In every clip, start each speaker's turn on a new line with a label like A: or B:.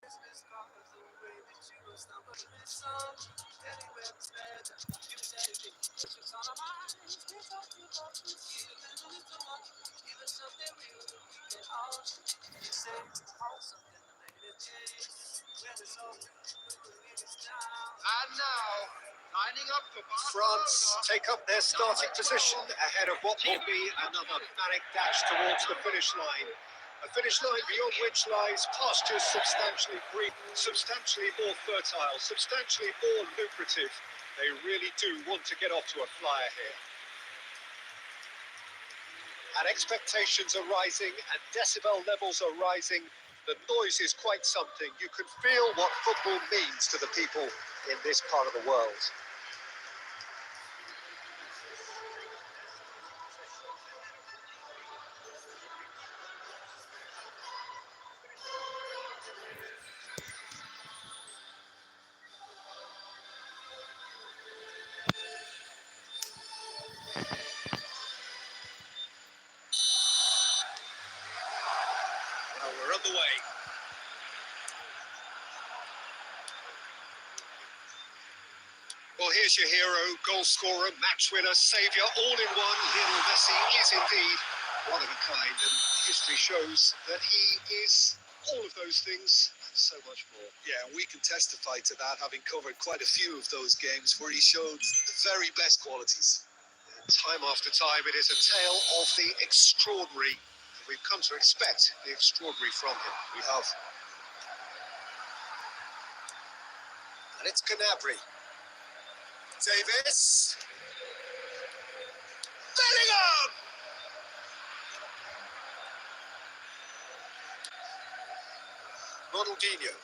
A: And now, lining up for France take up their starting position ahead of what will be another manic dash towards the finish line. A finish line beyond which lies pastures substantially green, substantially more fertile, substantially more lucrative. They really do want to get off to a flyer here. And expectations are rising and decibel levels are rising. The noise is quite something. You can feel what football means to the people in this part of the world. Well, we're on the way. Well, here's your hero, goal scorer, match winner, saviour, all in one. Lionel Messi is indeed one of a kind, and history shows that he is all of those things and so much more.
B: Yeah, and we can testify to that, having covered quite a few of those games where he showed the very best qualities.
A: And time after time, it is a tale of the extraordinary. We've come to expect the extraordinary from him.
B: We have.
A: And it's Gnabry. Davis. Bellingham! Ronaldinho.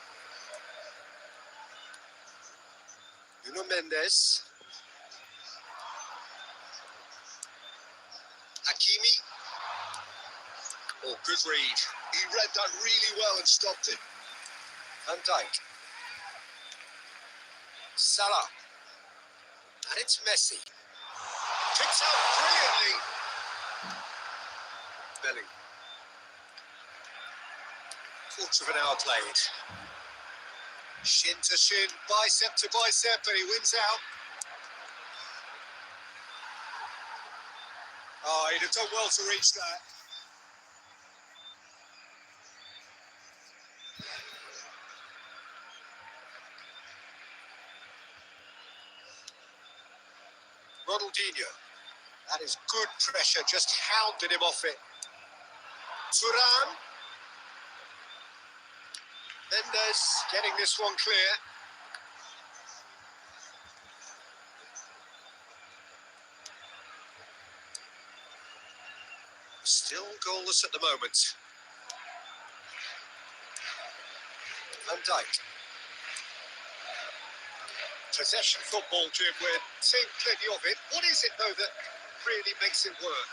A: Nuno Mendes. Hakimi. Oh, good read.
B: He read that really well and stopped it.
A: Van Dijk. Salah. And it's Messi. Picks out brilliantly. Bellingham. Quarter of an hour played. Shin to shin, bicep to bicep, and he wins out. Oh, he'd have done well to reach that. Ronaldinho. That is good pressure, just hounded him off it. Thuram. Mendes getting this one clear. Still goalless at the moment. Van Dijk. Possession football, Jim, we're seeing plenty of it. What is it, though, that really makes it work?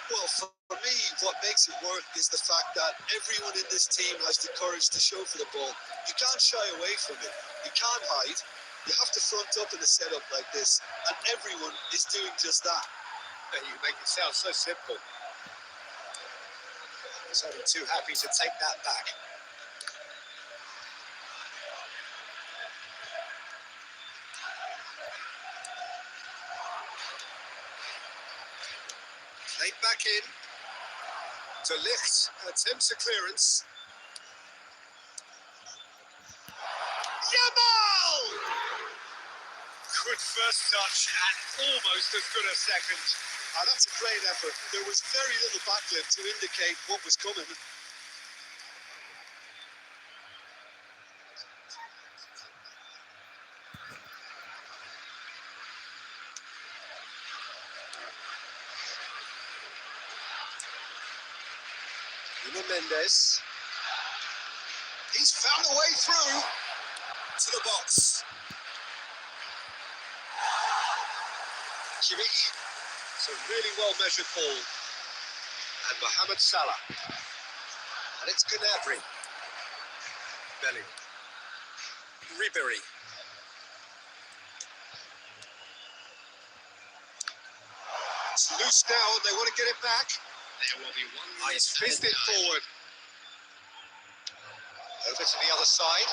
B: Well, for me, what makes it work is the fact that everyone in this team has the courage to show for the ball. You can't shy away from it. You can't hide. You have to front up in a setup like this, and everyone is doing just that.
A: And you make it sound so simple. I was only too happy to take that back. Played back in. De Ligt attempts a clearance. Yamal! Good first touch and almost as good a second.
B: That's a great effort. There was very little backlift to indicate what was coming.
A: Nuno Mendes. He's found a way through to the box. Kimmich. It's a really well-measured ball. And Mohamed Salah. And it's Gnabry. Bellingham. Ribéry. It's loose now and they want to get it back.
C: There will be one.
A: He's fizzed it forward. Over to the other side.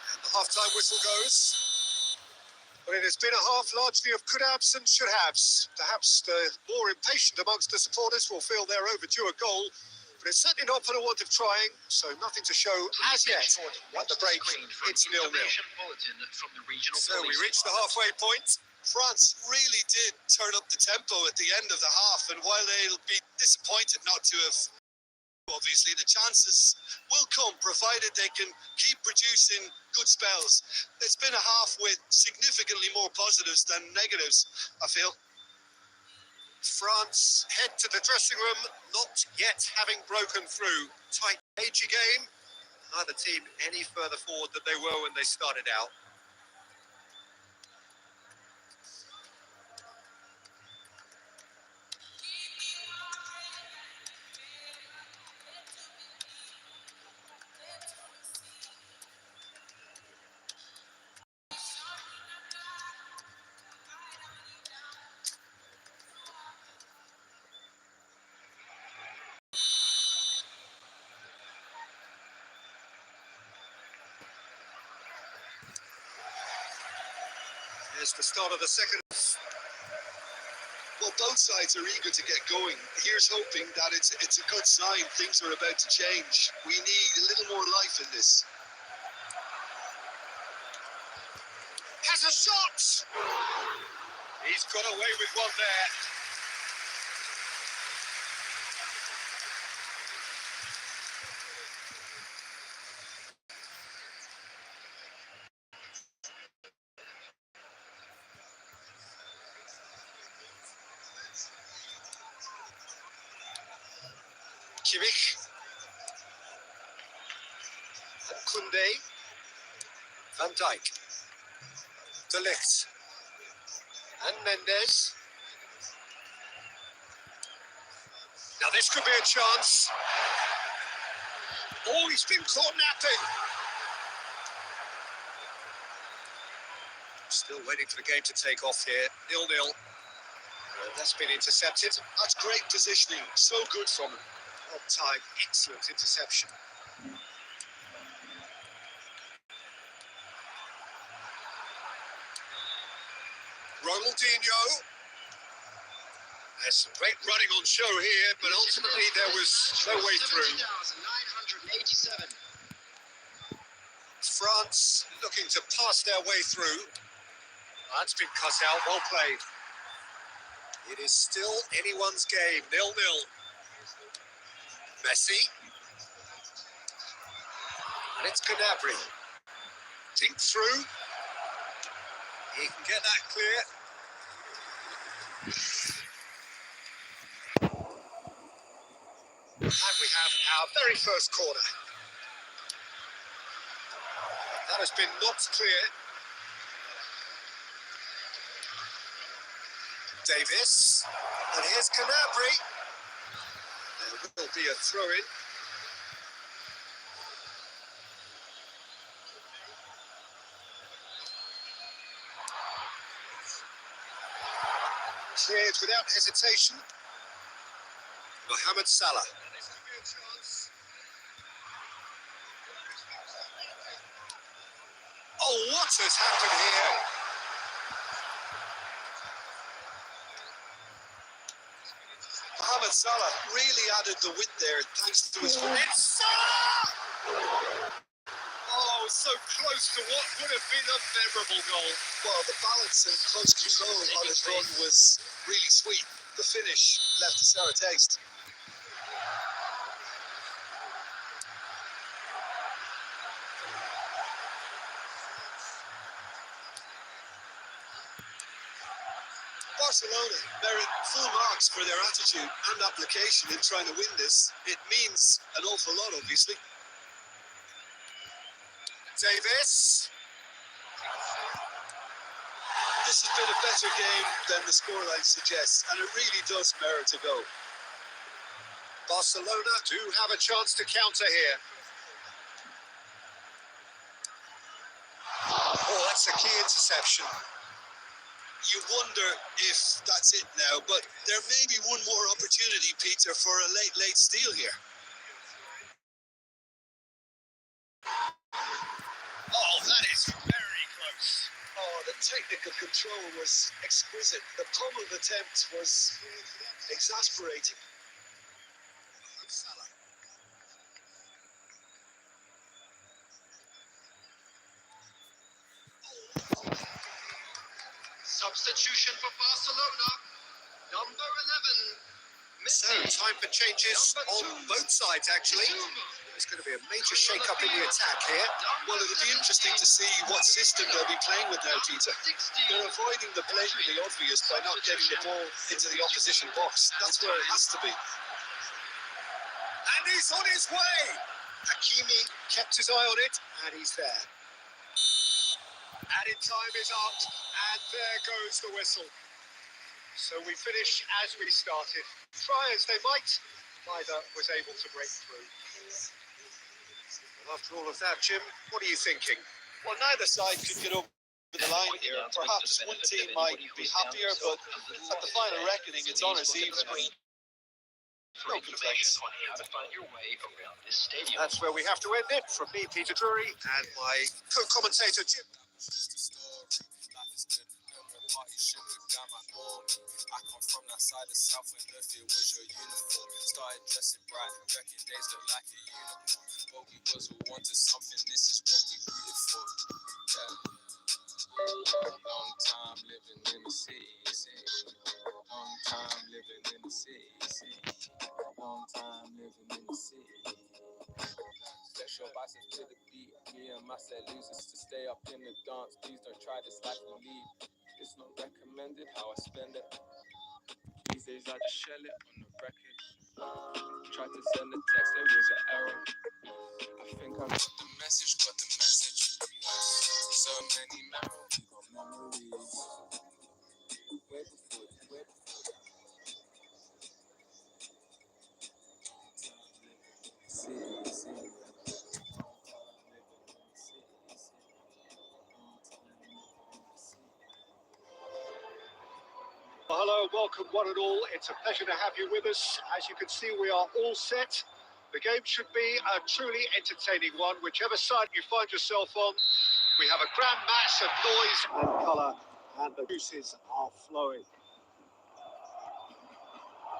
A: And the half-time whistle goes. Well, it has been a half largely of could-haves and should-haves. Perhaps the more impatient amongst the supporters will feel they're overdue a goal, but it's certainly not for the want of trying, so nothing to show as yet. At the break, it's 0-0. So we reach the halfway point.
B: France really did turn up the tempo at the end of the half, and while they'll be disappointed not to have, obviously, the chances will come, provided they can keep producing good spells. It's been a half with significantly more positives than negatives, I feel.
A: France head to the dressing room, not yet having broken through. Tight, cagey game. Neither team any further forward than they were when they started out. Here's the start of the second.
B: Well, both sides are eager to get going. Here's hoping that it's a good sign. Things are about to change. We need a little more life in this.
A: Has a shot! He's got away with one there. Kimmich. And Koundé. Van Dijk. De Ligt. And Mendes. Now this could be a chance. Oh, he's been caught napping. Still waiting for the game to take off here. 0-0. That's been intercepted.
B: That's great positioning. So good from him.
A: On time, excellent interception. Ronaldinho. There's some great running on show here, but ultimately there was no way through. France looking to pass their way through. That's been cut out, well played. It is still anyone's game, 0-0. Messi. And it's Gnabry. Think through. He can get that clear. And we have our very first corner. That has been knocked clear. Davis. And here's Gnabry. There will be a throw-in. Cleared without hesitation. Mohamed Salah. Oh, what has happened here?
B: Mohamed Salah really added the width there thanks to his foot.
A: It's Salah! Oh, so close to what would have been a memorable goal.
B: Well, the balance and close control on his run was really sweet. The finish left a sour taste. Barcelona merit full marks for their attitude and application in trying to win this. It means an awful lot, obviously.
A: Davis.
B: This has been a better game than the scoreline suggests, and it really does merit a go.
A: Barcelona do have a chance to counter here. Oh, that's a key interception.
B: You wonder if that's it now, but there may be one more opportunity, Peter, for a late steal here. throw was exquisite. The pummeled attempt was exasperating.
A: Substitution for Barcelona. Number 11. So, time for changes on both sides, actually. There's going to be a major shake-up in the attack here.
B: Well, it'll be interesting to see what system they'll be playing with now, Peter. They're avoiding the blatantly obvious by not getting the ball into the opposition box. That's where it has to be.
A: And he's on his way. Hakimi kept his eye on it, and he's there. Added time is up, and there goes the whistle. So we finish as we started. Try as they might, neither was able to break through. And after all of that, Jim, what are you thinking?
B: Well, neither side could get over the line here. Perhaps one team might be happier, but at the final reckoning, it's on us even. No complaints.
A: That's where we have to end it. From me, Peter Drury, and my co-commentator, Jim.
C: I come from that side of South when if it was your uniform. Started dressing bright, reckon days look like a unicorn. But we was all wanted something, this is what we rooted for. Yeah. Long time living in the city. Long time living in the city. Long time living in the city. Stretch your biceps to the beat. Me and my set losers to stay up in the dance. Please don't try this life we lead. It's not recommended how I spend it. These days I just shell it on the record. Tried to send a text, there was an error. I think I got the message. So many memories. Way before. See.
A: Well, hello, welcome one and all. It's a pleasure to have you with us. As you can see, we are all set. The game should be a truly entertaining one. Whichever side you find yourself on, we have a grand mass of noise and colour, and the juices are flowing.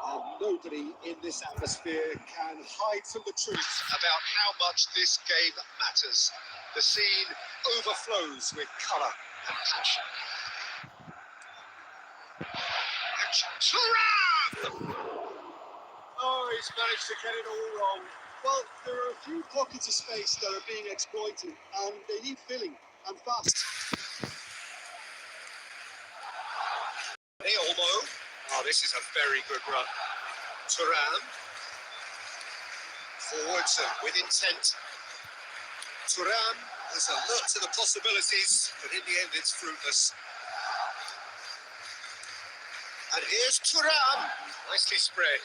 A: And nobody in this atmosphere can hide from the truth about how much this game matters. The scene overflows with colour and passion. Thuram! Oh, he's managed to get it all wrong.
B: Well, there are a few pockets of space that are being exploited, and they need filling, and fast.
A: Hey, Olmo. Oh, this is a very good run. Thuram. Forwards and with intent. Thuram has alert to the possibilities, but in the end it's fruitless. And here's Thuram. Nicely spread.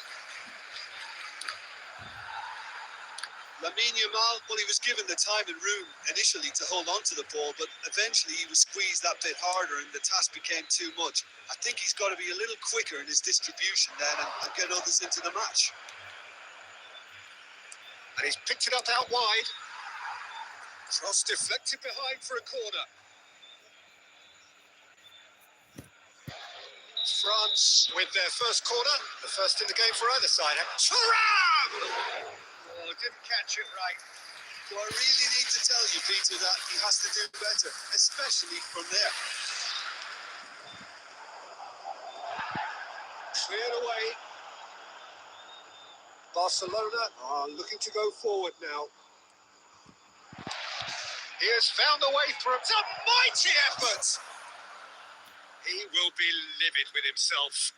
B: Lamine Yamal, well, he was given the time and room initially to hold on to the ball, but eventually he was squeezed that bit harder and the task became too much. I think he's got to be a little quicker in his distribution then and get others into the match.
A: And he's picked it up out wide. Cross deflected behind for a corner. France with their first corner, the first in the game for either side. Thuram! Oh, didn't catch it right.
B: Well, I really need to tell you, Peter, that he has to do better, especially from there.
A: Cleared away. Barcelona are looking to go forward now. He has found a way through. It's a mighty effort. He will be livid with himself.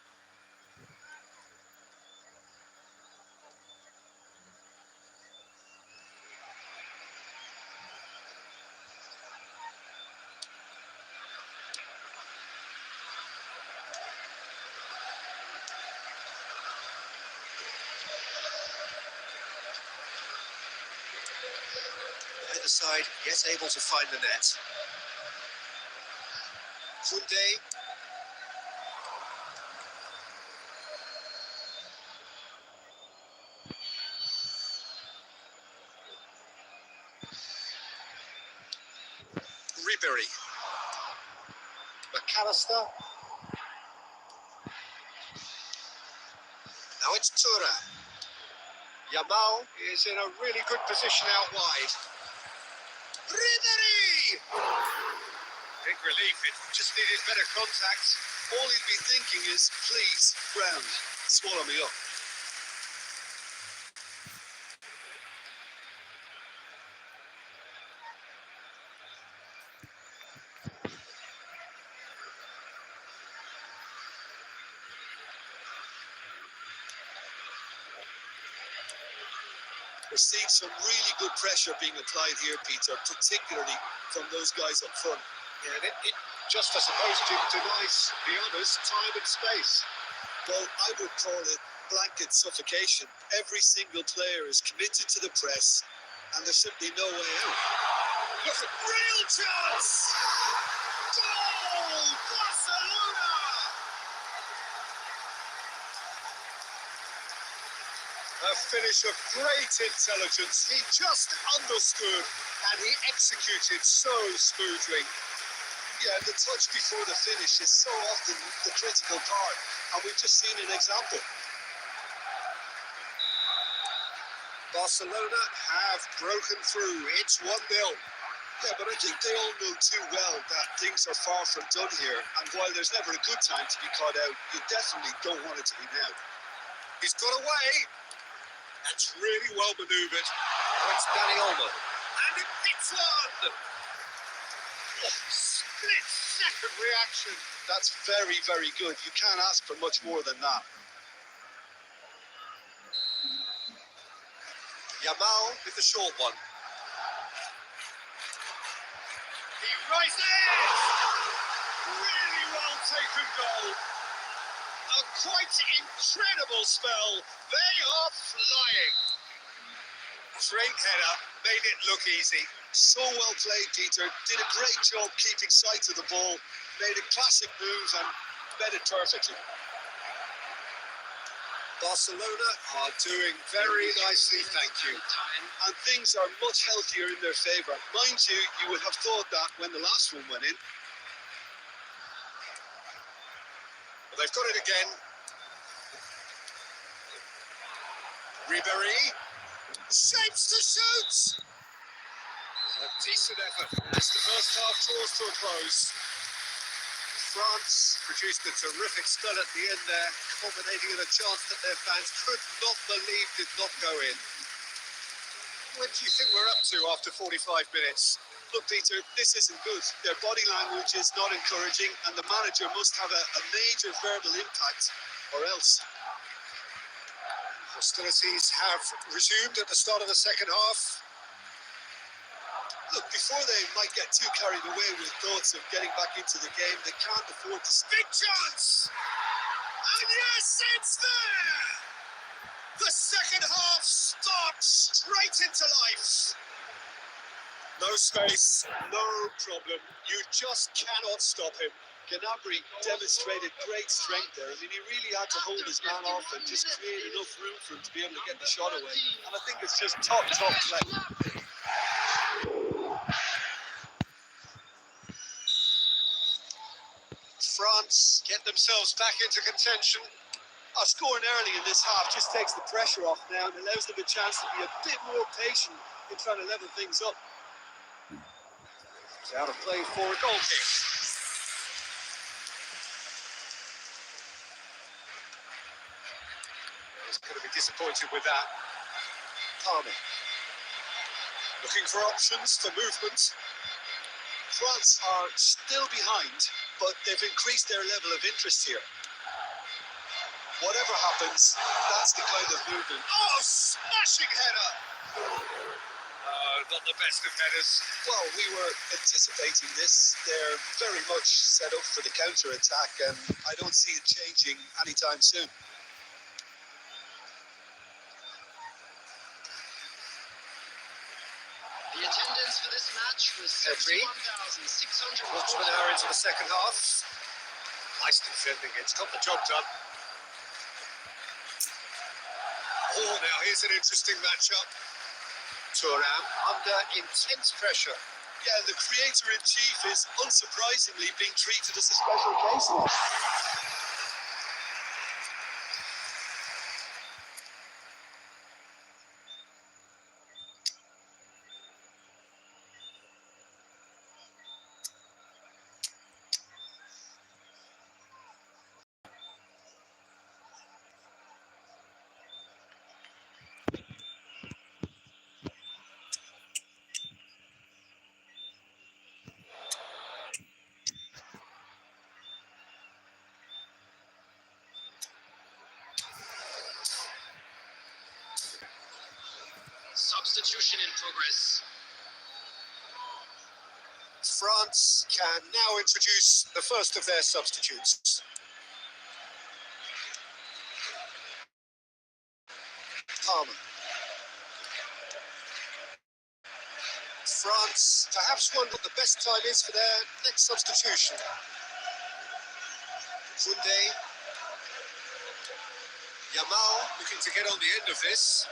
A: Either side yet able to find the net. Koundé. Ribery. McAllister. Now it's Thuram. Yamal is in a really good position out wide. Ribéry! Big relief, it just needed better contact.
B: All he'd be thinking is, please, ground, swallow me up. We're seeing some really good pressure being applied here, Peter, particularly from those guys up front.
A: Yeah, and it just, I suppose, denies the others time and space.
B: Well, I would call it blanket suffocation. Every single player is committed to the press, and there's simply no way out.
A: Look at real chance! Goal! Barcelona! A finish of great intelligence. He just understood and he executed so smoothly.
B: Yeah, the touch before the finish is so often the critical part, and we've just seen an example.
A: Barcelona have broken through. It's 1-0.
B: Yeah, but I think they all know too well that things are far from done here, and while there's never a good time to be caught out, you definitely don't want it to be now.
A: He's got away. That's really well manoeuvred. That's Danny Olmo. And it hits one. Oh, split-second reaction.
B: That's very, very good. You can't ask for much more than that.
A: Yamal with the short one. He rises! Really well taken goal. A quite incredible spell. They are flying. Great header, made it look easy.
B: So well played, Peter. Did a great job keeping sight of the ball. Made a classic move and met it perfectly.
A: Barcelona are doing very nicely, thank you.
B: And things are much healthier in their favour. Mind you, you would have thought that when the last one went in.
A: Well, they've got it again. Ribéry shapes to shoot. A decent effort as the first half draws to a close. France produced a terrific spell at the end there, culminating in a chance that their fans could not believe did not go in. What do you think we're up to after 45 minutes?
B: Look, Peter, this isn't good. Their body language is not encouraging, and the manager must have a major verbal impact, or else.
A: Hostilities have resumed at the start of the second half.
B: Look, before they might get too carried away with thoughts of getting back into the game, they can't afford to...
A: Big chance! And yes, it's there! The second half starts straight into life. No space, no problem. You just cannot stop him.
B: Gnabry demonstrated great strength there. I mean, he really had to hold his man off and just create enough room for him to be able to get the shot away. And I think it's just top play.
A: France get themselves back into contention.
B: Scoring early in this half just takes the pressure off now and allows them a chance to be a bit more patient in trying to level things up.
A: It's out of play for a goal kick. He's going to be disappointed with that. Palmer looking for options for movement.
B: France are still behind, but they've increased their level of interest here. Whatever happens, that's the kind of movement.
A: Oh, smashing header! Not the best of headers.
B: Well, we were anticipating this. They're very much set up for the counter-attack, and I don't see it changing anytime soon.
D: The attendance for this match was 71,600.
A: Watchmen are into the second half. Nice defending. It's got the job done. Oh, now here's an interesting matchup. Thuram under intense pressure.
B: Yeah, the creator-in-chief is unsurprisingly being treated as a special case now.
D: Substitution in progress.
A: France can now introduce the first of their substitutes. Palmer. France perhaps wonder what the best time is for their next substitution. Koundé. Yamal looking to get on the end of this.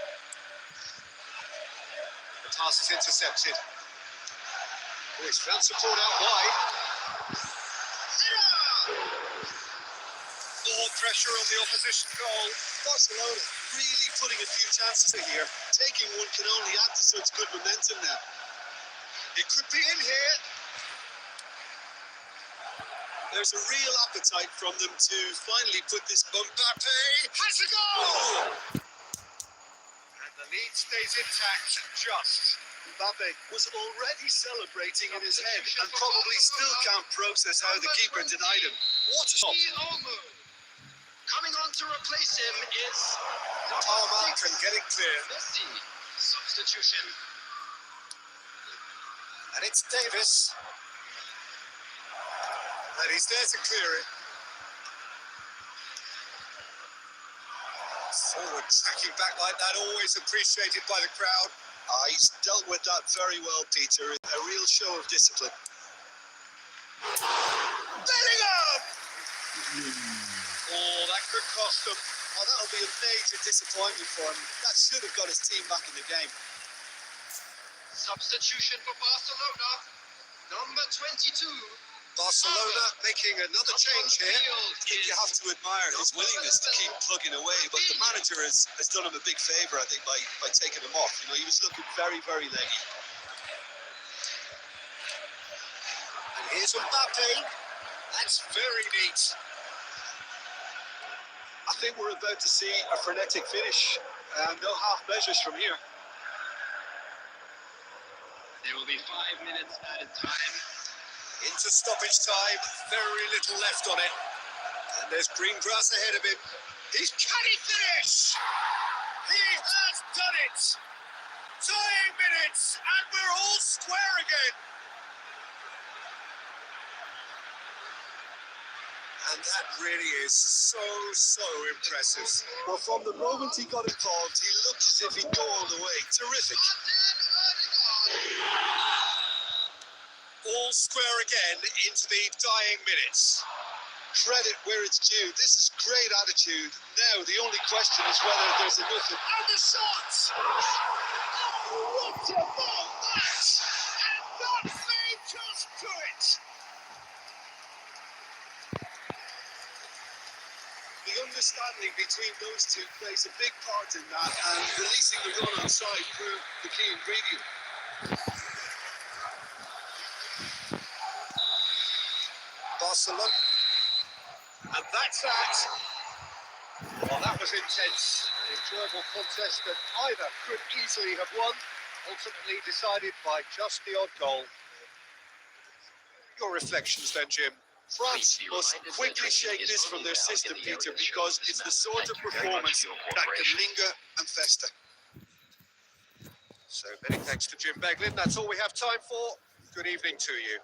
A: The pass is intercepted. Oh, he's found support out wide. More pressure on the opposition goal.
B: Barcelona really putting a few chances here. Taking one can only add to such good momentum now.
A: It could be in here.
B: There's a real appetite from them to finally put this bump.
A: Mbappe has a goal! And the lead stays intact, just.
B: Mbappe was already celebrating in his head and probably still can't process how the keeper denied him. What a shot.
D: Coming on to replace him is
A: Palmer can get it clear.
D: Messi. Substitution.
A: And it's Davis. And he's there to clear it. Forward tracking back like that, always appreciated by the crowd.
B: He's dealt with that very well, Peter. A real show of discipline.
A: Bellingham! Oh, that could cost them.
B: Oh, that'll be a major disappointment for him. That should have got his team back in the game.
D: Substitution for Barcelona. Number 22.
A: Barcelona making another change here.
B: I think you have to admire his willingness to keep plugging away, but the manager has done him a big favour, I think, by taking him off. You know, he was looking very, very leggy.
A: And here's Mbappe. That's very neat.
B: I think we're about to see a frenetic finish. No half measures from here.
D: There will be 5 minutes added time.
A: Into stoppage time, very little left on it. And there's green grass ahead of him. Can he finish? He has done it! Tying minutes, and we're all square again. And that really is so impressive.
B: Well, from the moment he got involved, he looked as if he'd go all the way. Terrific.
A: All square again into the dying minutes.
B: Credit where it's due. This is great attitude. Now, the only question is whether there's enough.
A: And the shot! Oh, what about that? And they just do it!
B: The understanding between those two plays a big part in that, and releasing the run on side proved the key ingredient.
A: Barcelona. And that's that. Well, that was intense. An enjoyable contest that either could easily have won, ultimately decided by just the odd goal. Your reflections then, Jim?
B: France must quickly shake this from their system, Peter, because it's the sort of performance that can linger and fester.
A: So many thanks to Jim Beglin. That's all we have time for. Good evening to you.